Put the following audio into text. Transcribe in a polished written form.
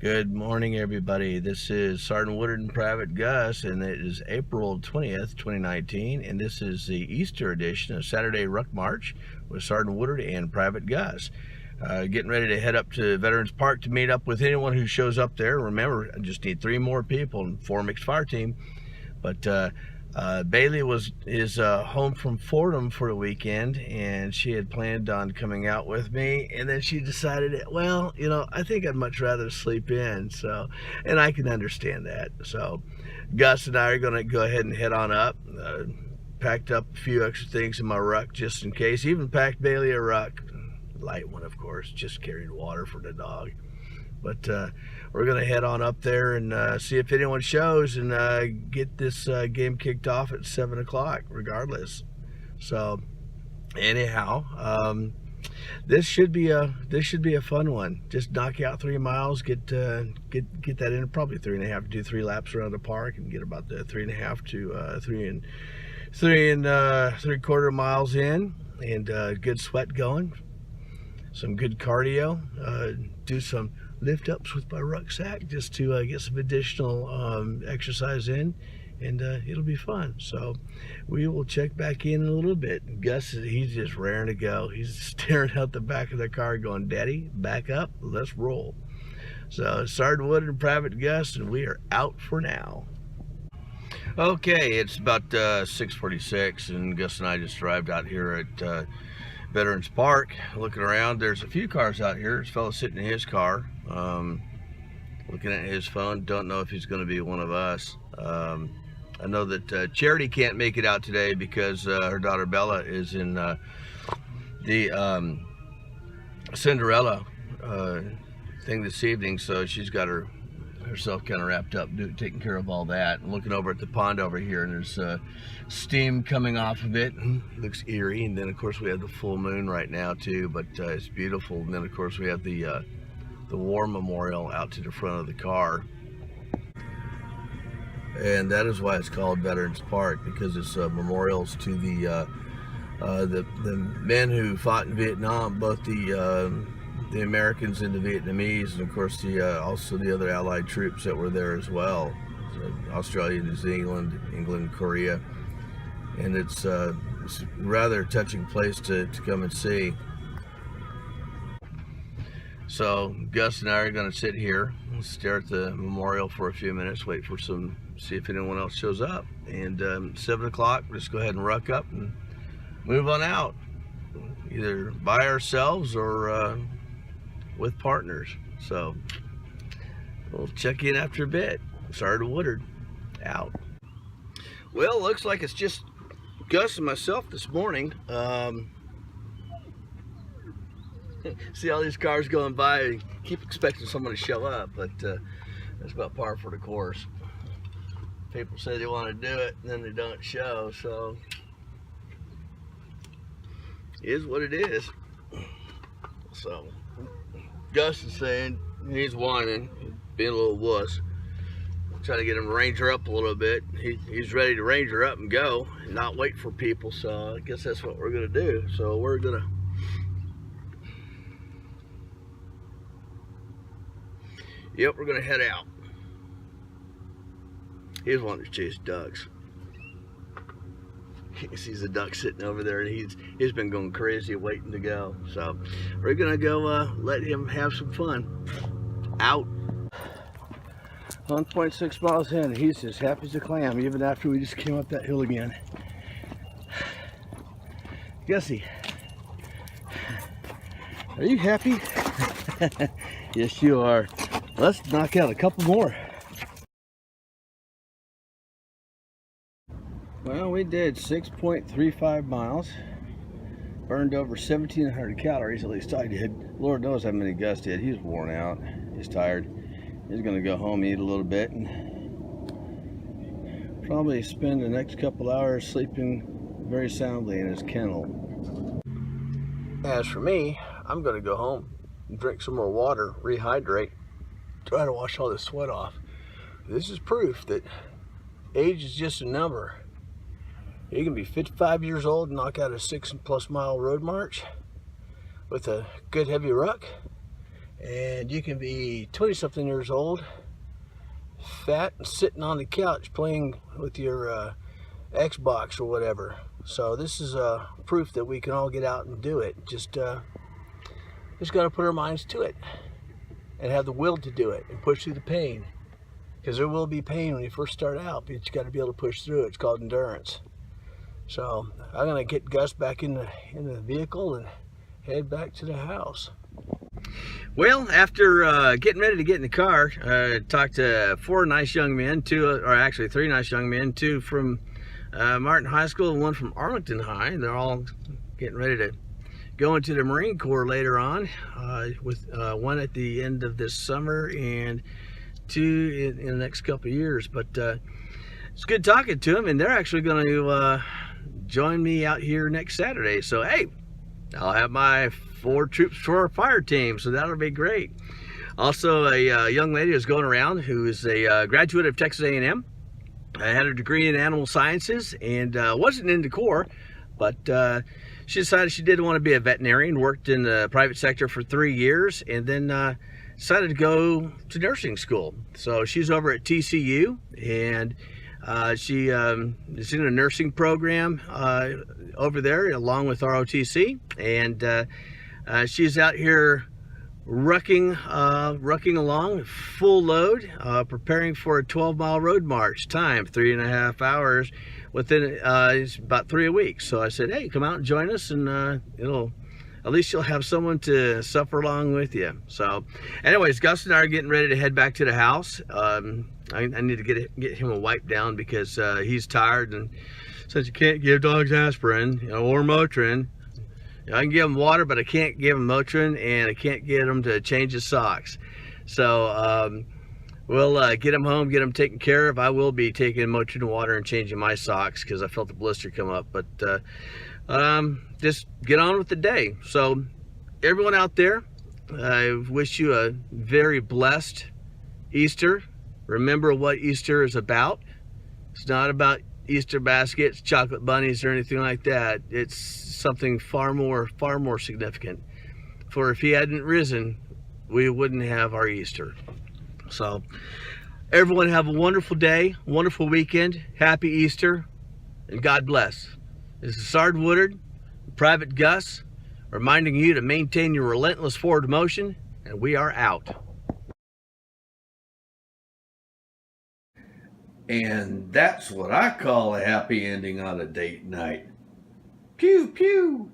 Good morning, everybody. This is Sergeant Woodard and Private Gus, and it is April 20th, 2019, and this is the Easter edition of Saturday Ruck March with Sergeant Woodard and Private Gus. Getting ready to head up to Veterans Park to meet up with anyone who shows up there. Remember, I just need 3 more people and 4 mixed fire team. But Bailey is home from Fordham for the weekend, and she had planned on coming out with me, and then she decided, well, I think I'd much rather sleep in. So, and I can understand that. So Gus and I are going to go ahead and head on up. Packed up a few extra things in my ruck just in case. Even packed Bailey a ruck, light one of course, just carried water for the dog. But we're going to head on up there and see if anyone shows and get this game kicked off at 7 o'clock regardless. So anyhow, this should be a fun one. Just knock out 3 miles, get that in, probably 3.5, do 3 laps around the park and get about the 3.5 to 3 and 3/4 miles in, and good sweat going, some good cardio, do some lift ups with my rucksack just to get some additional exercise in, and it'll be fun. So we will check back in a little bit. Gus, he's just raring to go. He's staring out the back of the car going, "Daddy, back up, let's roll." So Sergeant Woodard and Private Gus, and we are out for now. Okay, it's about 6:46, and Gus and I just arrived out here at Veterans Park. Looking around, there's a few cars out here. There's a fellow sitting in his car, looking at his phone. Don't know if he's going to be one of us. I know that Charity can't make it out today because her daughter Bella is in the Cinderella thing this evening, so she's got herself kind of wrapped up taking care of all that. And looking over at the pond over here, and there's steam coming off of it. Looks eerie. And then of course we have the full moon right now too, but it's beautiful. And then of course we have the war memorial out to the front of the car, and that is why it's called Veterans Park, because it's memorials to the men who fought in Vietnam, both the Americans and the Vietnamese, and of course also the other Allied troops that were there as well. So Australia, New Zealand, England, Korea, and it's a rather touching place to come and see. So Gus and I are going to sit here and stare at the memorial for a few minutes, wait for see if anyone else shows up, and 7 o'clock, just go ahead and ruck up and move on out, either by ourselves or with partners. So we'll check in after a bit. Sergeant Woodard out. Well, looks like it's just Gus and myself this morning. See all these cars going by, and keep expecting someone to show up, but that's about par for the course. People say they want to do it and then they don't show, so it is what it is. So Gus is saying he's whining, being a little wuss. Trying to get him to ranger up a little bit. He's ready to ranger up and go and not wait for people, so I guess that's what we're gonna do. So we're gonna head out. He's wanting to chase ducks. He sees a duck sitting over there, and he's been going crazy waiting to go. So we're gonna go let him have some fun. Out. 1.6 miles in, he's as happy as a clam, even after we just came up that hill again. Gussie, are you happy? Yes, you are. Let's knock out a couple more. Well, we did 6.35 miles, burned over 1,700 calories, at least I did. Lord knows how many Gus did. He's worn out, he's tired. He's gonna go home, eat a little bit, and probably spend the next couple hours sleeping very soundly in his kennel. As for me, I'm gonna go home and drink some more water, rehydrate, try to wash all this sweat off. This is proof that age is just a number. You can be 55 years old and knock out a 6+ mile road march with a good heavy ruck, And you can be 20-something years old, fat, and sitting on the couch playing with your Xbox or whatever. So this is proof that we can all get out and do it. Just got to put our minds to it and have the will to do it and push through the pain. Because there will be pain when you first start out, but you got to be able to push through it. It's called endurance. So I'm gonna get Gus back in the vehicle and head back to the house. Well, after getting ready to get in the car, talked to four nice young men, three nice young men, two from Martin High School and one from Arlington High. They're all getting ready to go into the Marine Corps later on, with one at the end of this summer and two in the next couple of years. But it's good talking to them, and they're actually going to join me out here next Saturday. So hey, I'll have my 4 troops for a fire team, so that'll be great. Also, a young lady is going around who is a graduate of Texas A&M. Had a degree in animal sciences and wasn't in the Corps, but she decided she did want to be a veterinarian. Worked in the private sector for 3 years, and then decided to go to nursing school. So she's over at TCU, and she is in a nursing program over there along with ROTC, and she's out here rucking along full load, preparing for a 12-mile road march. Time 3.5 hours, within it's about 3 a week. So I said, hey, come out and join us, and at least you'll have someone to suffer along with you. So anyways, Gus and I are getting ready to head back to the house. I need to get him a wipe down because he's tired, and since you can't give dogs aspirin, or Motrin, I can give him water, but I can't give him Motrin, and I can't get him to change his socks. So we'll get him home, get him taken care of. I will be taking Motrin water and changing my socks because I felt the blister come up. But just get on with the day. So everyone out there, I wish you a very blessed Easter. Remember what Easter is about. It's not about Easter baskets, chocolate bunnies, or anything like that. It's something far more significant. For if he hadn't risen, we wouldn't have our Easter. So everyone have a wonderful day, wonderful weekend, happy Easter, and God bless. This is Sergeant Woodard, Private Gus, reminding you to maintain your relentless forward motion, and we are out. And that's what I call a happy ending on a date night. Pew, pew.